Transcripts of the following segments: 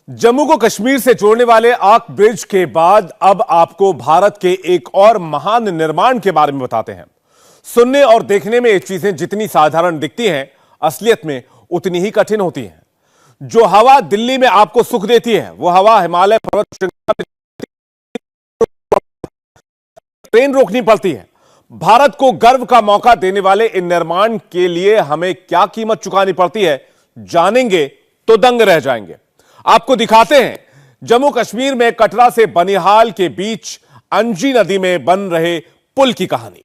जम्मू को कश्मीर से जोड़ने वाले आक ब्रिज के बाद अब आपको भारत के एक और महान निर्माण के बारे में बताते हैं। सुनने और देखने में ये चीजें जितनी साधारण दिखती हैं, असलियत में उतनी ही कठिन होती हैं। जो हवा दिल्ली में आपको सुख देती है, वो हवा हिमालय पर्वत श्रृंखला ट्रेन रोकनी पड़ती है। भारत को गर्व का मौका देने वाले इन निर्माण के लिए हमें क्या कीमत चुकानी पड़ती है, जानेंगे तो दंग रह जाएंगे। आपको दिखाते हैं जम्मू कश्मीर में कटरा से बनिहाल के बीच अंजी नदी में बन रहे पुल की कहानी।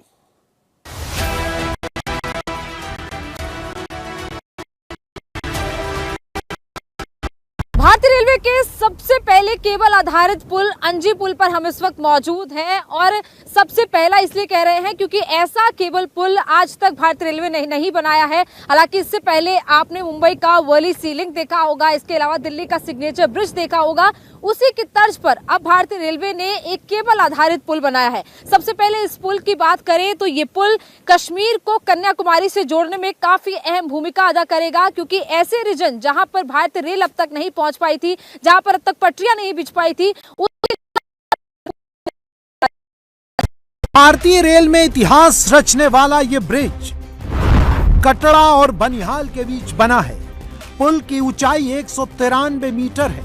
भारतीय रेलवे के सबसे पहले केबल आधारित पुल अंजी पुल पर हम इस वक्त मौजूद हैं और सबसे पहला इसलिए कह रहे हैं क्योंकि ऐसा केबल पुल आज तक भारतीय रेलवे ने नहीं बनाया है। हालांकि इससे पहले आपने मुंबई का वर्ली सीलिंग देखा होगा, इसके अलावा दिल्ली का सिग्नेचर ब्रिज देखा होगा। उसी की तर्ज पर अब भारतीय रेलवे ने एक केबल आधारित पुल बनाया है। सबसे पहले इस पुल की बात करें तो ये पुल कश्मीर को कन्याकुमारी से जोड़ने में काफी अहम भूमिका अदा करेगा, क्योंकि ऐसे रीजन जहां पर भारतीय रेल अब तक नहीं पहुंच पाई थी, जहां पर अब तक पटरियां नहीं बिछ पाई थी, भारतीय रेल में इतिहास रचने वाला ये ब्रिज कटरा और बनिहाल के बीच बना है। पुल की ऊंचाई 193 मीटर है,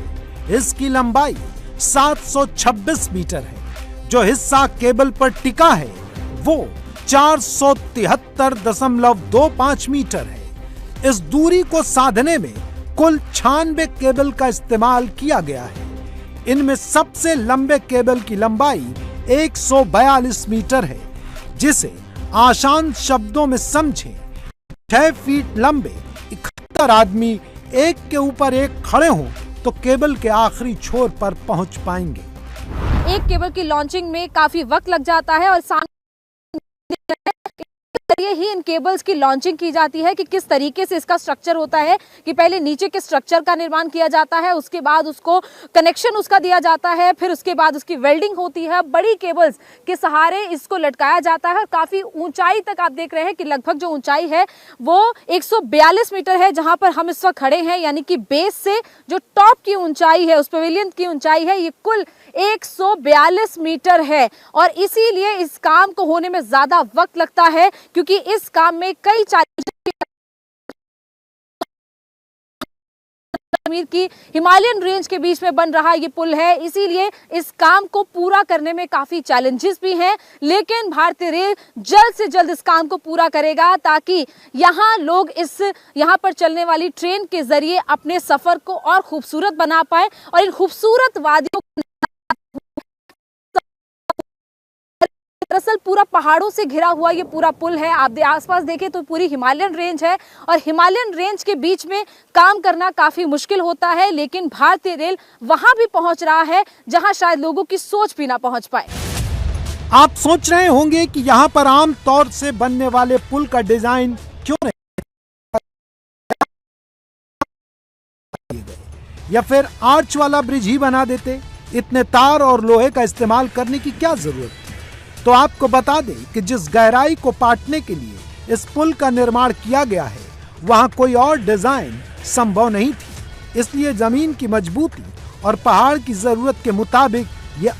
इसकी लंबाई 726 मीटर है। जो हिस्सा केबल पर टिका है वो 473.25 मीटर है। इस दूरी को साधने में कुल 96 केबल का इस्तेमाल किया गया है। इनमें सबसे लंबे केबल की लंबाई 142 मीटर है, जिसे आसान शब्दों में समझें, 6 फीट लंबे 71 आदमी एक के ऊपर एक खड़े हों तो केबल के आखिरी छोर पर पहुंच पाएंगे। एक केबल की लॉन्चिंग में काफी वक्त लग जाता है और जरिए ही इन केबल्स की लॉन्चिंग की जाती है कि किस तरीके से इसका स्ट्रक्चर होता है कि पहले नीचे के स्ट्रक्चर का निर्माण किया जाता है, उसके बाद उसको कनेक्शन उसका दिया जाता है, फिर उसके बाद उसकी वेल्डिंग होती है, बड़ी केबल्स के सहारे इसको लटकाया जाता है और काफी ऊंचाई तक आप देख रहे हैं कि लगभग जो ऊंचाई है वो 142 मीटर है जहां पर हम इस वक्त खड़े हैं। यानी कि बेस से जो टॉप की ऊंचाई है, उस पवेलियन की ऊंचाई है, ये कुल 142 मीटर है और इसीलिए इस काम को होने में ज्यादा वक्त लगता है, क्योंकि इस काम में कई कश्मीर की हिमालयन रेंज के बीच में बन रहा ये पुल है। इसीलिए इस काम को पूरा करने में काफी चैलेंजेस भी हैं, लेकिन भारतीय रेल जल्द से जल्द इस काम को पूरा करेगा ताकि यहाँ लोग यहाँ पर चलने वाली ट्रेन के जरिए अपने सफर को और खूबसूरत बना पाए और इन खूबसूरत वादियों दरअसल पूरा पहाड़ों से घिरा हुआ ये पूरा पुल है। आप आसपास देखें तो पूरी हिमालयन रेंज है और हिमालयन रेंज के बीच में काम करना काफी मुश्किल होता है, लेकिन भारतीय रेल वहां भी पहुंच रहा है जहां शायद लोगों की सोच भी ना पहुंच पाए। आप सोच रहे होंगे कि यहाँ पर आम तौर से बनने वाले पुल का डिजाइन क्यों नहीं, या फिर आर्च वाला ब्रिज ही बना देते। इतने तार और लोहे का इस्तेमाल करने की क्या जरूरत थी। तो आपको बता दें कि जिस गहराई को पाटने के लिए इस पुल का निर्माण किया गया है, वहां कोई और डिजाइन संभव नहीं थी। इसलिए जमीन की मजबूती और पहाड़ की जरूरत के मुताबिक ये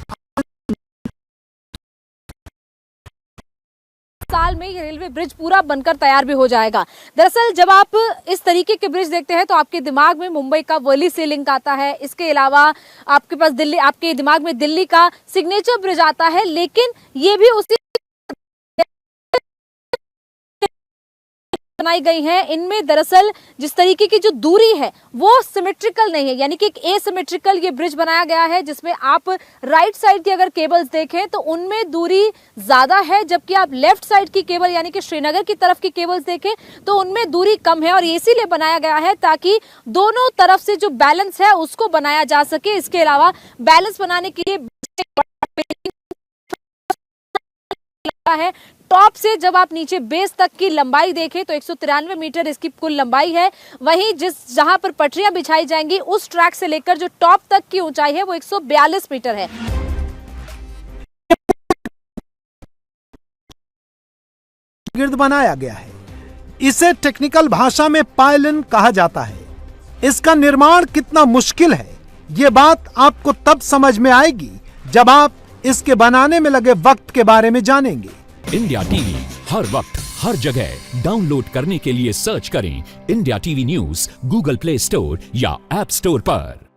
साल में ये रेलवे ब्रिज पूरा बनकर तैयार भी हो जाएगा। दरअसल जब आप इस तरीके के ब्रिज देखते हैं तो आपके दिमाग में मुंबई का वर्ली सीलिंग आता है, इसके अलावा आपके पास आपके दिमाग में दिल्ली का सिग्नेचर ब्रिज आता है, लेकिन ये भी उसी बनाई गई हैं। इनमें दरअसल जिस तरीके की जो दूरी है वो सिमेट्रिकल नहीं है, यानी कि एक एसिमेट्रिकल ये ब्रिज बनाया गया है, जिसमें आप राइट साइड की अगर केबल्स देखें तो उनमें दूरी ज्यादा है, जबकि आप लेफ्ट साइड की केबल यानी कि श्रीनगर की तरफ की केबल्स देखें तो उनमें दूरी कम है। और इसीलिए बनाया गया है ताकि दोनों तरफ से जो बैलेंस है उसको बनाया जा सके। इसके अलावा बैलेंस बनाने के लिए है। टॉप से जब आप नीचे बेस तक की लंबाई देखें तो 193 मीटर इसकी कुल लंबाई है। वहीं जहां पर पटरियां बिछाई जाएंगी उस ट्रैक से लेकर जो टॉप तक की ऊंचाई है वो 142 मीटर है। गिर्द बनाया गया है। इसे टेक्निकल भाषा में पायलिन कहा जाता है। इसका निर्माण कितना मुश्किल है ये बात आपको तब समझ में आएगी जब आप इसके बनाने में लगे वक्त के बारे में जानेंगे। इंडिया टीवी हर वक्त हर जगह डाउनलोड करने के लिए सर्च करें India TV news Google play store या ऐप स्टोर पर।